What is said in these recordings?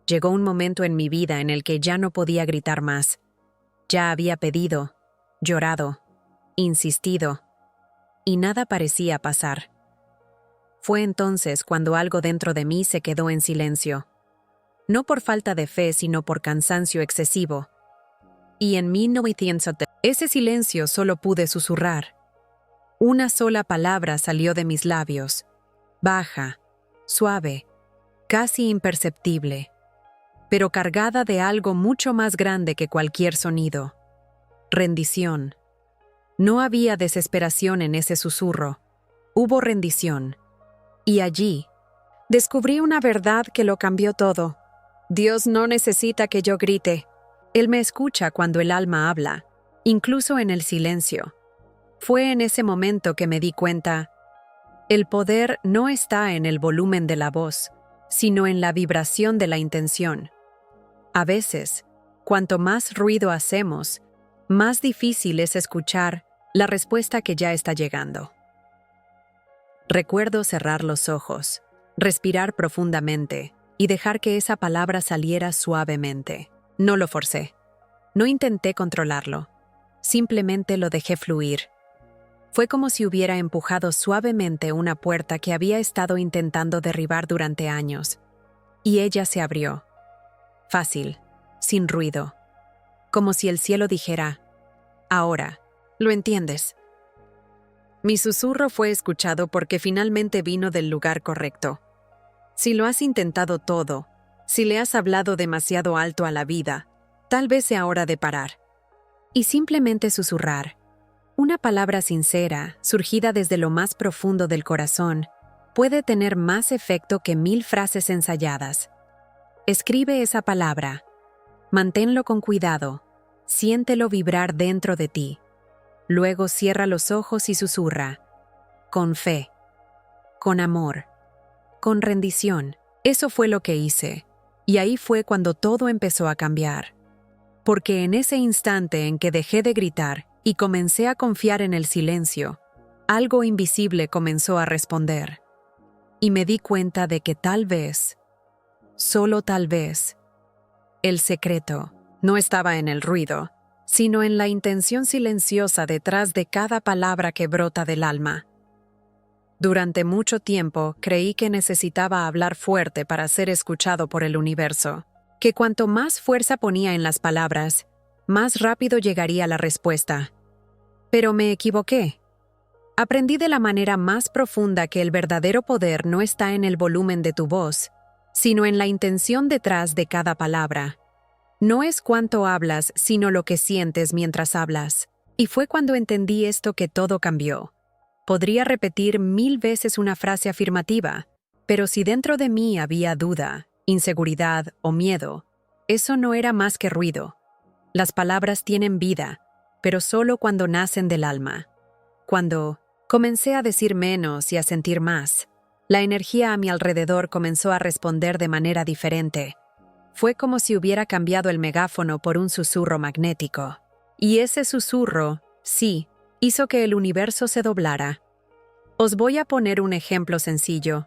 llegó un momento en mi vida en el que ya no podía gritar más. Ya había pedido, llorado, insistido, y nada parecía pasar. Fue entonces cuando algo dentro de mí se quedó en silencio. No por falta de fe, sino por cansancio excesivo. Y en 1970, ese silencio solo pude susurrar. Una sola palabra salió de mis labios, baja, suave, casi imperceptible, pero cargada de algo mucho más grande que cualquier sonido. Rendición. No había desesperación en ese susurro. Hubo rendición. Y allí, descubrí una verdad que lo cambió todo. Dios no necesita que yo grite. Él me escucha cuando el alma habla, incluso en el silencio. Fue en ese momento que me di cuenta, el poder no está en el volumen de la voz, sino en la vibración de la intención. A veces, cuanto más ruido hacemos, más difícil es escuchar la respuesta que ya está llegando. Recuerdo cerrar los ojos, respirar profundamente y dejar que esa palabra saliera suavemente. No lo forcé. No intenté controlarlo. Simplemente lo dejé fluir. Fue como si hubiera empujado suavemente una puerta que había estado intentando derribar durante años. Y ella se abrió. Fácil, sin ruido. Como si el cielo dijera, ahora, ¿lo entiendes? Mi susurro fue escuchado porque finalmente vino del lugar correcto. Si lo has intentado todo, si le has hablado demasiado alto a la vida, tal vez sea hora de parar. Y simplemente susurrar. Una palabra sincera, surgida desde lo más profundo del corazón, puede tener más efecto que 1000 frases ensayadas. Escribe esa palabra. Manténlo con cuidado. Siéntelo vibrar dentro de ti. Luego cierra los ojos y susurra. Con fe. Con amor. Con rendición. Eso fue lo que hice. Y ahí fue cuando todo empezó a cambiar. Porque en ese instante en que dejé de gritar y comencé a confiar en el silencio, algo invisible comenzó a responder. Y me di cuenta de que tal vez, solo tal vez, el secreto no estaba en el ruido, sino en la intención silenciosa detrás de cada palabra que brota del alma. Durante mucho tiempo creí que necesitaba hablar fuerte para ser escuchado por el universo, que cuanto más fuerza ponía en las palabras, más rápido llegaría la respuesta. Pero me equivoqué. Aprendí de la manera más profunda que el verdadero poder no está en el volumen de tu voz, sino en la intención detrás de cada palabra. No es cuánto hablas, sino lo que sientes mientras hablas. Y fue cuando entendí esto que todo cambió. Podría repetir 1000 veces una frase afirmativa, pero si dentro de mí había duda, inseguridad o miedo, eso no era más que ruido. Las palabras tienen vida, pero solo cuando nacen del alma. Cuando comencé a decir menos y a sentir más, la energía a mi alrededor comenzó a responder de manera diferente. Fue como si hubiera cambiado el megáfono por un susurro magnético. Y ese susurro, sí, hizo que el universo se doblara. Os voy a poner un ejemplo sencillo.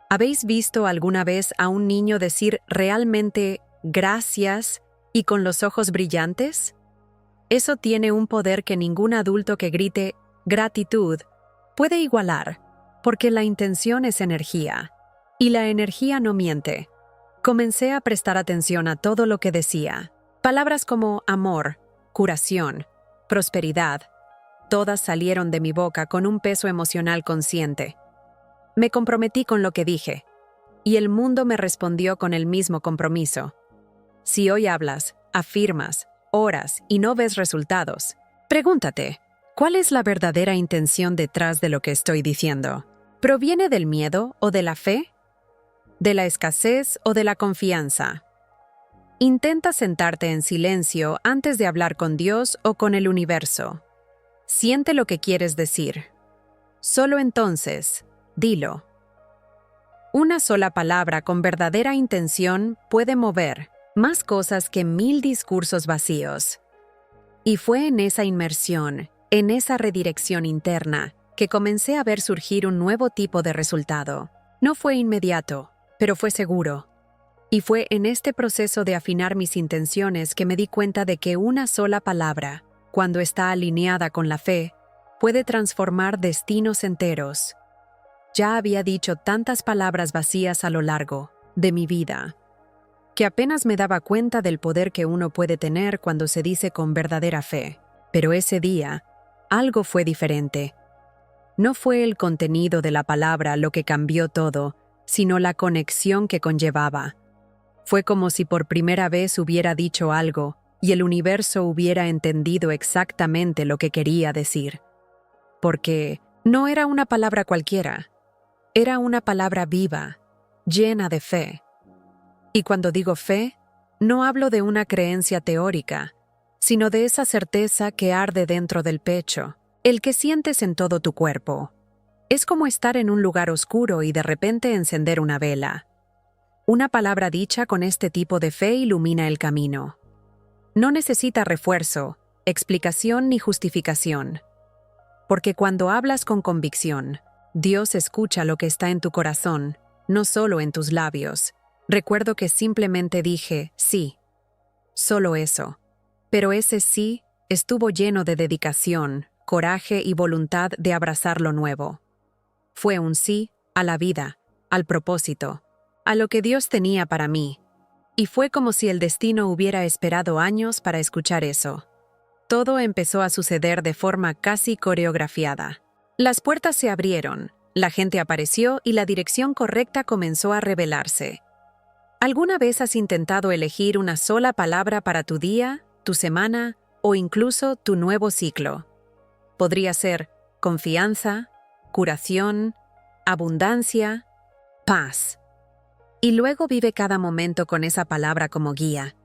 ¿Habéis visto alguna vez a un niño decir realmente gracias y con los ojos brillantes? Eso tiene un poder que ningún adulto que grite gratitud puede igualar, porque la intención es energía, y la energía no miente. Comencé a prestar atención a todo lo que decía. Palabras como amor, curación, prosperidad, todas salieron de mi boca con un peso emocional consciente. Me comprometí con lo que dije, y el mundo me respondió con el mismo compromiso. Si hoy hablas, afirmas, oras y no ves resultados, pregúntate, ¿cuál es la verdadera intención detrás de lo que estoy diciendo? ¿Proviene del miedo o de la fe? ¿De la escasez o de la confianza? Intenta sentarte en silencio antes de hablar con Dios o con el universo. Siente lo que quieres decir. Solo entonces, dilo. Una sola palabra con verdadera intención puede mover más cosas que 1000 discursos vacíos. Y fue en esa inmersión, en esa redirección interna, que comencé a ver surgir un nuevo tipo de resultado. No fue inmediato, pero fue seguro. Y fue en este proceso de afinar mis intenciones que me di cuenta de que una sola palabra, cuando está alineada con la fe, puede transformar destinos enteros. Ya había dicho tantas palabras vacías a lo largo de mi vida, que apenas me daba cuenta del poder que uno puede tener cuando se dice con verdadera fe. Pero ese día, algo fue diferente. No fue el contenido de la palabra lo que cambió todo, sino la conexión que conllevaba. Fue como si por primera vez hubiera dicho algo y el universo hubiera entendido exactamente lo que quería decir. Porque no era una palabra cualquiera, era una palabra viva, llena de fe. Y cuando digo fe, no hablo de una creencia teórica, sino de esa certeza que arde dentro del pecho, el que sientes en todo tu cuerpo. Es como estar en un lugar oscuro y de repente encender una vela. Una palabra dicha con este tipo de fe ilumina el camino. No necesita refuerzo, explicación ni justificación. Porque cuando hablas con convicción, Dios escucha lo que está en tu corazón, no solo en tus labios. Recuerdo que simplemente dije sí. Solo eso. Pero ese sí estuvo lleno de dedicación, coraje y voluntad de abrazar lo nuevo. Fue un sí a la vida, al propósito, a lo que Dios tenía para mí. Y fue como si el destino hubiera esperado años para escuchar eso. Todo empezó a suceder de forma casi coreografiada. Las puertas se abrieron, la gente apareció y la dirección correcta comenzó a revelarse. ¿Alguna vez has intentado elegir una sola palabra para tu día, tu semana o incluso tu nuevo ciclo? Podría ser confianza, curación, abundancia, paz. Y luego vive cada momento con esa palabra como guía.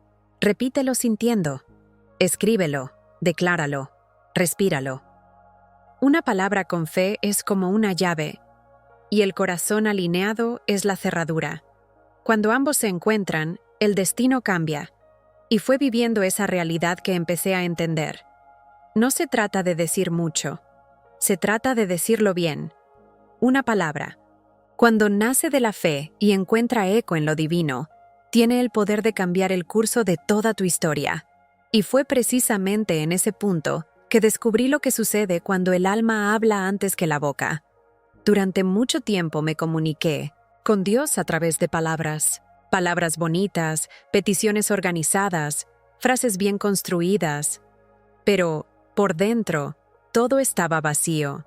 Repítelo sintiendo. Escríbelo, decláralo, respíralo. Una palabra con fe es como una llave, y el corazón alineado es la cerradura. Cuando ambos se encuentran, el destino cambia, y fue viviendo esa realidad que empecé a entender. No se trata de decir mucho, se trata de decirlo bien. Una palabra, cuando nace de la fe y encuentra eco en lo divino, tiene el poder de cambiar el curso de toda tu historia. Y fue precisamente en ese punto que descubrí lo que sucede cuando el alma habla antes que la boca. Durante mucho tiempo me comuniqué con Dios a través de palabras. Palabras bonitas, peticiones organizadas, frases bien construidas. Pero, por dentro, todo estaba vacío.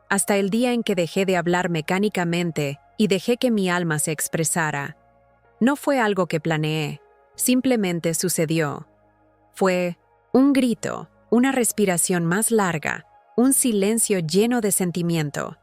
Hasta el día en que dejé de hablar mecánicamente y dejé que mi alma se expresara. No fue algo que planeé, simplemente sucedió. Fue un grito, una respiración más larga, un silencio lleno de sentimiento.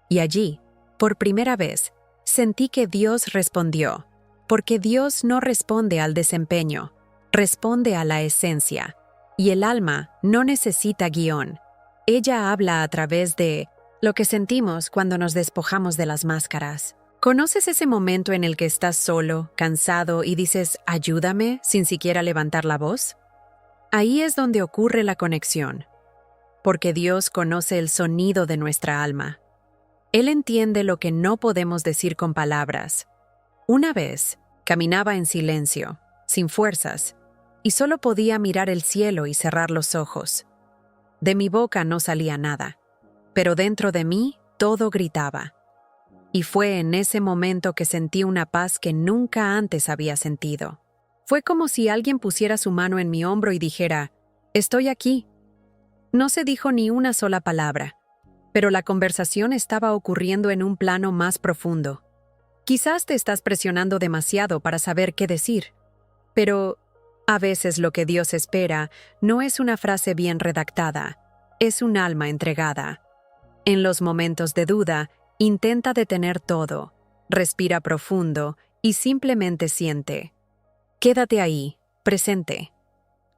Y allí, por primera vez, sentí que Dios respondió. Porque Dios no responde al desempeño, responde a la esencia. Y el alma no necesita guión. Ella habla a través de lo que sentimos cuando nos despojamos de las máscaras. ¿Conoces ese momento en el que estás solo, cansado y dices «ayúdame» sin siquiera levantar la voz? Ahí es donde ocurre la conexión. Porque Dios conoce el sonido de nuestra alma. Él entiende lo que no podemos decir con palabras. Una vez, caminaba en silencio, sin fuerzas, y solo podía mirar el cielo y cerrar los ojos. De mi boca no salía nada, pero dentro de mí todo gritaba. Y fue en ese momento que sentí una paz que nunca antes había sentido. Fue como si alguien pusiera su mano en mi hombro y dijera, «Estoy aquí». No se dijo ni una sola palabra, pero la conversación estaba ocurriendo en un plano más profundo. Quizás te estás presionando demasiado para saber qué decir, pero a veces lo que Dios espera no es una frase bien redactada, es un alma entregada. En los momentos de duda, intenta detener todo, respira profundo y simplemente siente. Quédate ahí, presente,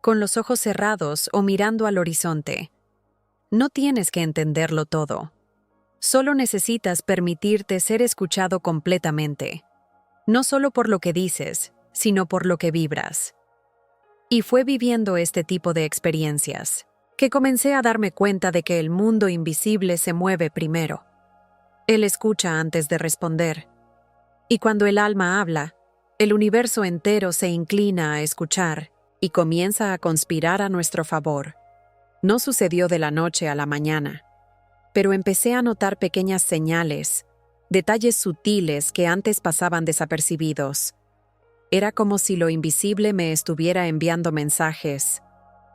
con los ojos cerrados o mirando al horizonte. No tienes que entenderlo todo. Solo necesitas permitirte ser escuchado completamente, no solo por lo que dices, sino por lo que vibras. Y fue viviendo este tipo de experiencias que comencé a darme cuenta de que el mundo invisible se mueve primero. Él escucha antes de responder. Y cuando el alma habla, El universo entero se inclina a escuchar y comienza a conspirar a nuestro favor. No sucedió de la noche a la mañana, pero empecé a notar pequeñas señales, detalles sutiles que antes pasaban desapercibidos. Era como si lo invisible me estuviera enviando mensajes.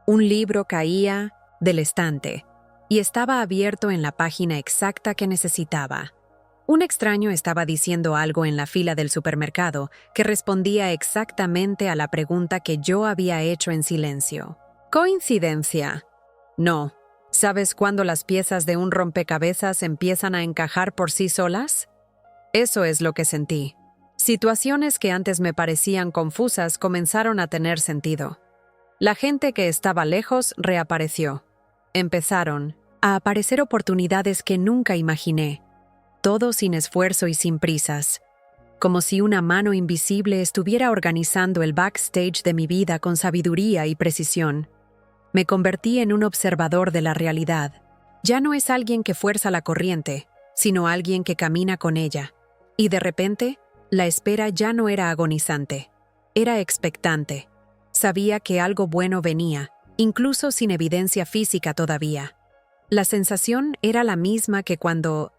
Un libro caía del estante y estaba abierto en la página exacta que necesitaba. Un extraño estaba diciendo algo en la fila del supermercado que respondía exactamente a la pregunta que yo había hecho en silencio. ¿Coincidencia? No. ¿Sabes cuándo las piezas de un rompecabezas empiezan a encajar por sí solas? Eso es lo que sentí. Situaciones que antes me parecían confusas comenzaron a tener sentido. La gente que estaba lejos reapareció. Empezaron a aparecer oportunidades que nunca imaginé. Todo sin esfuerzo y sin prisas. Como si una mano invisible estuviera organizando el backstage de mi vida con sabiduría y precisión. Me convertí en un observador de la realidad. Ya no es alguien que fuerza la corriente, sino alguien que camina con ella. Y de repente, la espera ya no era agonizante. Era expectante. Sabía que algo bueno venía, incluso sin evidencia física todavía. La sensación era la misma que cuando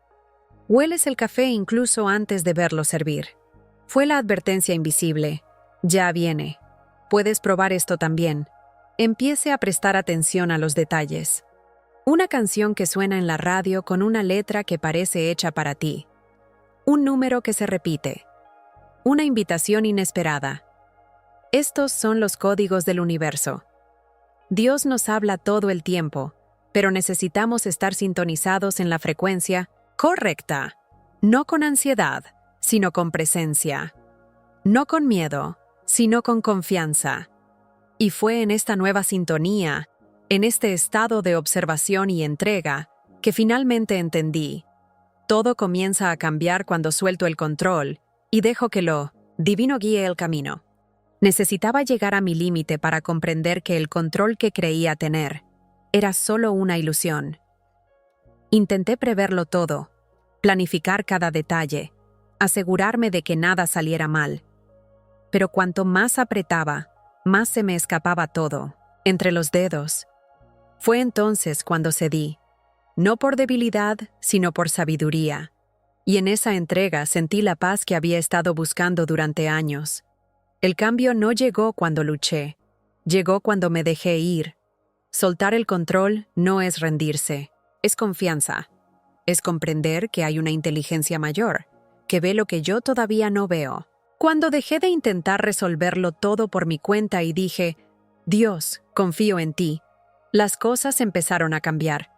hueles el café incluso antes de verlo servir. Fue la advertencia invisible. Ya viene. Puedes probar esto también. Empiece a prestar atención a los detalles. Una canción que suena en la radio con una letra que parece hecha para ti. Un número que se repite. Una invitación inesperada. Estos son los códigos del universo. Dios nos habla todo el tiempo, pero necesitamos estar sintonizados en la frecuencia correcta. No con ansiedad, sino con presencia. No con miedo, sino con confianza. Y fue en esta nueva sintonía, en este estado de observación y entrega, que finalmente entendí. Todo comienza a cambiar cuando suelto el control y dejo que lo divino guíe el camino. Necesitaba llegar a mi límite para comprender que el control que creía tener era solo una ilusión. Intenté preverlo todo, planificar cada detalle, asegurarme de que nada saliera mal. Pero cuanto más apretaba, más se me escapaba todo, entre los dedos. Fue entonces cuando cedí, no por debilidad, sino por sabiduría. Y en esa entrega sentí la paz que había estado buscando durante años. El cambio no llegó cuando luché, llegó cuando me dejé ir. Soltar el control no es rendirse, es confianza. Es comprender que hay una inteligencia mayor, que ve lo que yo todavía no veo. Cuando dejé de intentar resolverlo todo por mi cuenta y dije, Dios, confío en ti, las cosas empezaron a cambiar.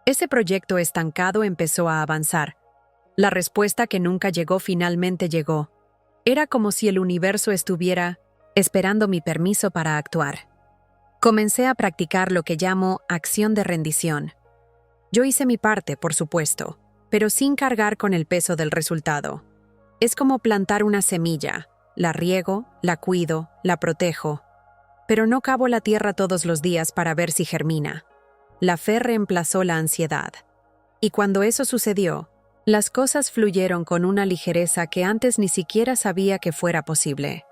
Ese proyecto estancado empezó a avanzar. La respuesta que nunca llegó finalmente llegó. Era como si el universo estuviera esperando mi permiso para actuar. Comencé a practicar lo que llamo acción de rendición. Yo hice mi parte, por supuesto, pero sin cargar con el peso del resultado. Es como plantar una semilla. La riego, la cuido, la protejo. Pero no cavo la tierra todos los días para ver si germina. La fe reemplazó la ansiedad. Y cuando eso sucedió, las cosas fluyeron con una ligereza que antes ni siquiera sabía que fuera posible.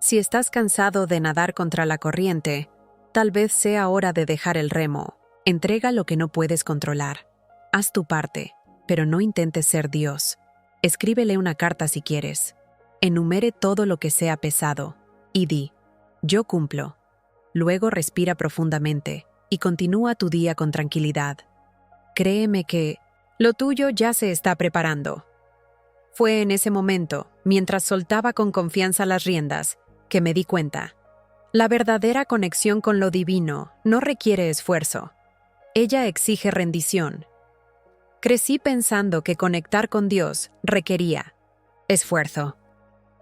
Si estás cansado de nadar contra la corriente, tal vez sea hora de dejar el remo. Entrega lo que no puedes controlar. Haz tu parte, pero no intentes ser Dios. Escríbele una carta si quieres. Enumere todo lo que sea pesado y di, yo cumplo. Luego respira profundamente y continúa tu día con tranquilidad. Créeme que lo tuyo ya se está preparando. Fue en ese momento, mientras soltaba con confianza las riendas, que me di cuenta. La verdadera conexión con lo divino no requiere esfuerzo. Ella exige rendición. Crecí pensando que conectar con Dios requería esfuerzo,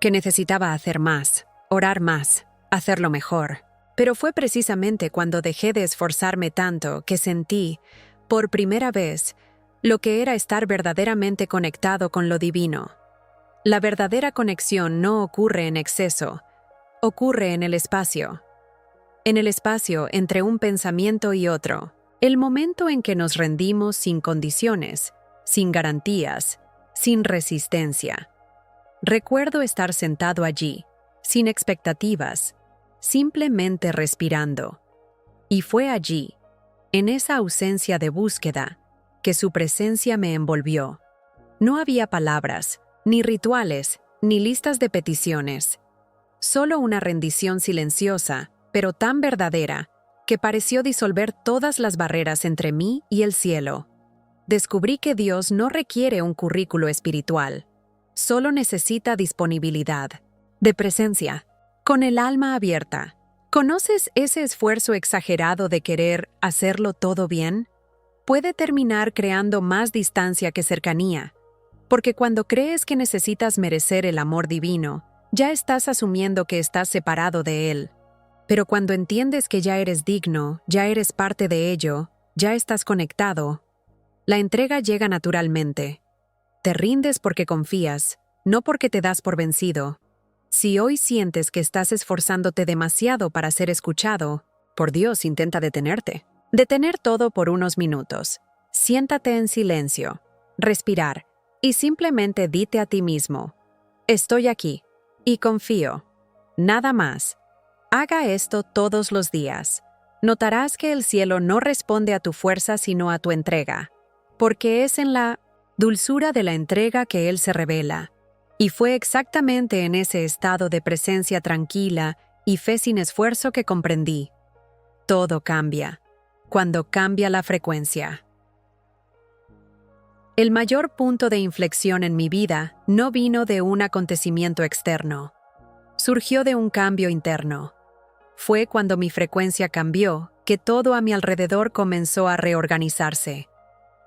que necesitaba hacer más, orar más, hacerlo mejor. Pero fue precisamente cuando dejé de esforzarme tanto que sentí, por primera vez, lo que era estar verdaderamente conectado con lo divino. La verdadera conexión no ocurre en exceso, ocurre en el espacio. En el espacio entre un pensamiento y otro. El momento en que nos rendimos sin condiciones, sin garantías, sin resistencia. Recuerdo estar sentado allí, sin expectativas, simplemente respirando. Y fue allí, en esa ausencia de búsqueda, que su presencia me envolvió. No había palabras, ni rituales, ni listas de peticiones. Solo una rendición silenciosa, pero tan verdadera, que pareció disolver todas las barreras entre mí y el cielo. Descubrí que Dios no requiere un currículo espiritual, solo necesita disponibilidad, de presencia, con el alma abierta. ¿Conoces ese esfuerzo exagerado de querer hacerlo todo bien? Puede terminar creando más distancia que cercanía, porque cuando crees que necesitas merecer el amor divino, ya estás asumiendo que estás separado de él. Pero cuando entiendes que ya eres digno, ya eres parte de ello, ya estás conectado, la entrega llega naturalmente. Te rindes porque confías, no porque te das por vencido. Si hoy sientes que estás esforzándote demasiado para ser escuchado, por Dios, intenta detenerte. Detener todo por unos minutos. Siéntate en silencio, respirar, y simplemente dite a ti mismo: estoy aquí, y confío. Nada más. Haga esto todos los días. Notarás que el cielo no responde a tu fuerza sino a tu entrega, porque es en la dulzura de la entrega que Él se revela. Y fue exactamente en ese estado de presencia tranquila y fe sin esfuerzo que comprendí: todo cambia, cuando cambia la frecuencia. El mayor punto de inflexión en mi vida no vino de un acontecimiento externo. Surgió de un cambio interno. Fue cuando mi frecuencia cambió que todo a mi alrededor comenzó a reorganizarse.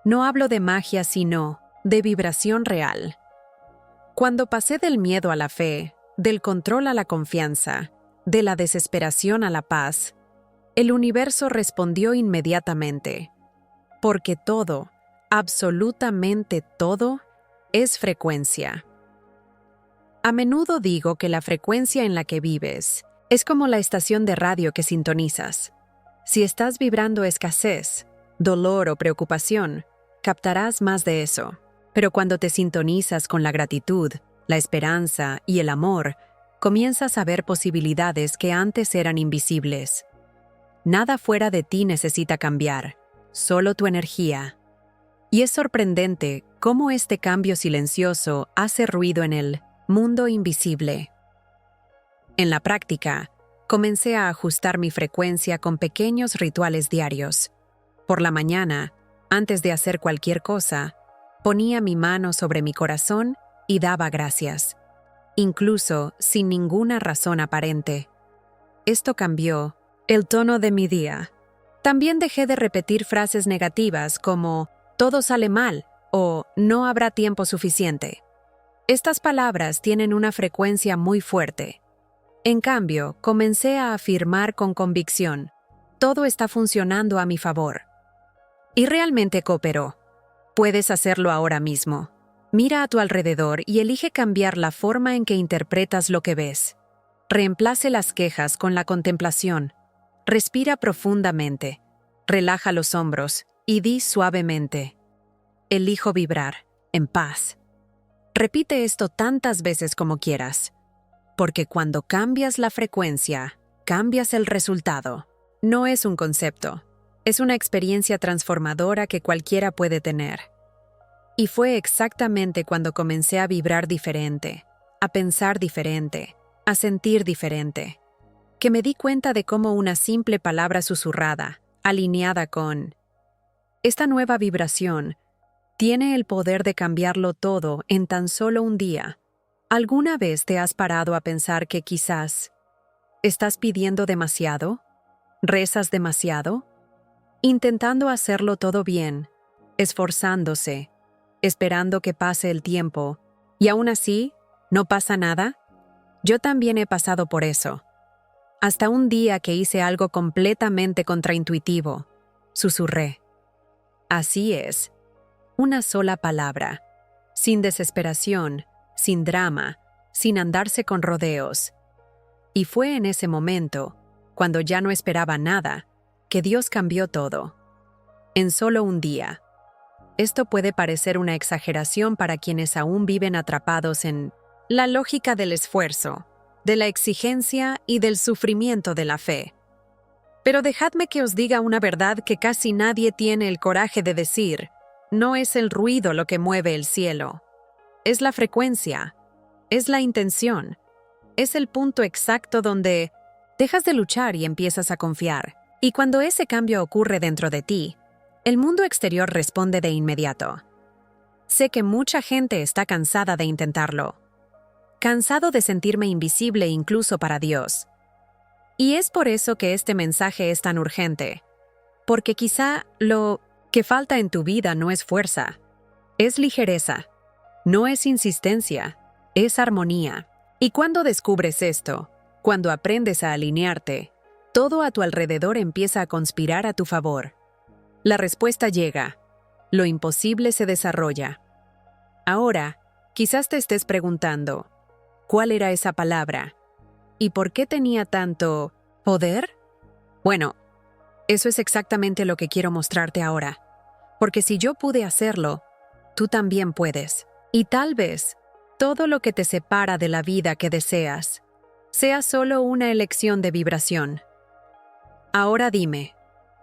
No hablo de magia, sino de vibración real. Cuando pasé del miedo a la fe, del control a la confianza, de la desesperación a la paz, el universo respondió inmediatamente. Porque todo, absolutamente todo, es frecuencia. A menudo digo que la frecuencia en la que vives es como la estación de radio que sintonizas. Si estás vibrando escasez, dolor o preocupación, captarás más de eso. Pero cuando te sintonizas con la gratitud, la esperanza y el amor, comienzas a ver posibilidades que antes eran invisibles. Nada fuera de ti necesita cambiar, solo tu energía. Y es sorprendente cómo este cambio silencioso hace ruido en el mundo invisible. En la práctica, comencé a ajustar mi frecuencia con pequeños rituales diarios. Por la mañana, antes de hacer cualquier cosa, ponía mi mano sobre mi corazón y daba gracias, incluso sin ninguna razón aparente. Esto cambió el tono de mi día. También dejé de repetir frases negativas como «todo sale mal» o «no habrá tiempo suficiente». Estas palabras tienen una frecuencia muy fuerte. En cambio, comencé a afirmar con convicción: «todo está funcionando a mi favor». Y realmente cooperó. Puedes hacerlo ahora mismo. Mira a tu alrededor y elige cambiar la forma en que interpretas lo que ves. Reemplace las quejas con la contemplación. Respira profundamente. Relaja los hombros y di suavemente: elijo vibrar en paz. Repite esto tantas veces como quieras, porque cuando cambias la frecuencia, cambias el resultado. No es un concepto, es una experiencia transformadora que cualquiera puede tener. Y fue exactamente cuando comencé a vibrar diferente, a pensar diferente, a sentir diferente, que me di cuenta de cómo una simple palabra susurrada, alineada con esta nueva vibración, tiene el poder de cambiarlo todo en tan solo un día. ¿Alguna vez te has parado a pensar que quizás estás pidiendo demasiado? ¿Rezas demasiado? Intentando hacerlo todo bien, esforzándose, esperando que pase el tiempo, y aún así, ¿no pasa nada? Yo también he pasado por eso. Hasta un día que hice algo completamente contraintuitivo. Susurré: así es. Una sola palabra. Sin desesperación, sin drama, sin andarse con rodeos. Y fue en ese momento, cuando ya no esperaba nada, que Dios cambió todo. En solo un día. Esto puede parecer una exageración para quienes aún viven atrapados en la lógica del esfuerzo. de la exigencia y del sufrimiento de la fe. Pero dejadme que os diga una verdad que casi nadie tiene el coraje de decir. No es el ruido lo que mueve el cielo. Es la frecuencia. Es la intención. Es el punto exacto donde dejas de luchar y empiezas a confiar. Y cuando ese cambio ocurre dentro de ti, el mundo exterior responde de inmediato. Sé que mucha gente está cansada de intentarlo. Cansado de sentirme invisible incluso para Dios. Y es por eso que este mensaje es tan urgente. Porque quizá lo que falta en tu vida no es fuerza, es ligereza, no es insistencia, es armonía. Y cuando descubres esto, cuando aprendes a alinearte, todo a tu alrededor empieza a conspirar a tu favor. La respuesta llega, lo imposible se desarrolla. Ahora, quizás te estés preguntando, ¿cuál era esa palabra? ¿Y por qué tenía tanto poder? Bueno, eso es exactamente lo que quiero mostrarte ahora. Porque si yo pude hacerlo, tú también puedes. Y tal vez, todo lo que te separa de la vida que deseas, sea solo una elección de vibración. Ahora dime,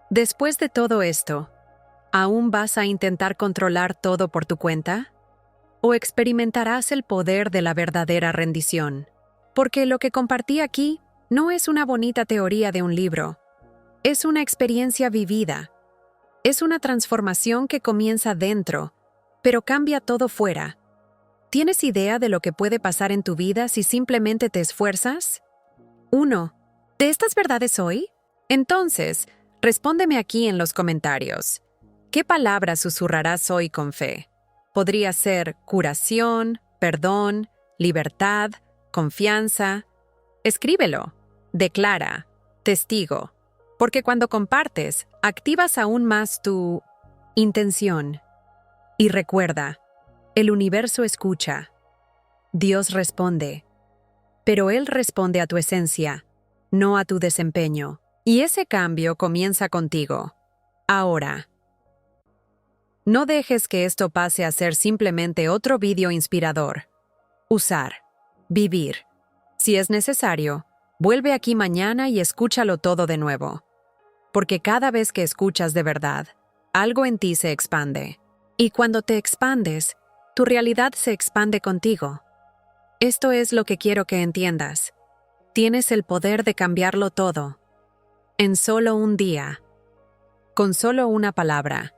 después de todo esto, ¿aún vas a intentar controlar todo por tu cuenta? ¿O experimentarás el poder de la verdadera rendición? Porque lo que compartí aquí no es una bonita teoría de un libro. Es una experiencia vivida. Es una transformación que comienza dentro, pero cambia todo fuera. ¿Tienes idea de lo que puede pasar en tu vida si simplemente te esfuerzas? 1. ¿De estas verdades hoy? Entonces, respóndeme aquí en los comentarios. ¿Qué palabras susurrarás hoy con fe? Podría ser curación, perdón, libertad, confianza. Escríbelo. Declara. Testigo. Porque cuando compartes, activas aún más tu intención. Y recuerda, el universo escucha. Dios responde. Pero Él responde a tu esencia, no a tu desempeño. Y ese cambio comienza contigo. Ahora. No dejes que esto pase a ser simplemente otro vídeo inspirador. Usar. Vivir. Si es necesario, vuelve aquí mañana y escúchalo todo de nuevo. Porque cada vez que escuchas de verdad, algo en ti se expande. Y cuando te expandes, tu realidad se expande contigo. Esto es lo que quiero que entiendas. Tienes el poder de cambiarlo todo. En solo un día. Con solo una palabra.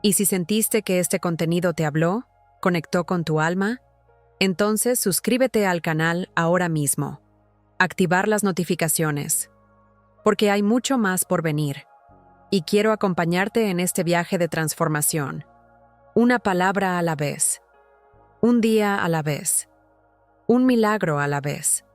Y si sentiste que este contenido te habló, conectó con tu alma, entonces suscríbete al canal ahora mismo. Activar las notificaciones. Porque hay mucho más por venir. Y quiero acompañarte en este viaje de transformación. Una palabra a la vez. Un día a la vez. Un milagro a la vez.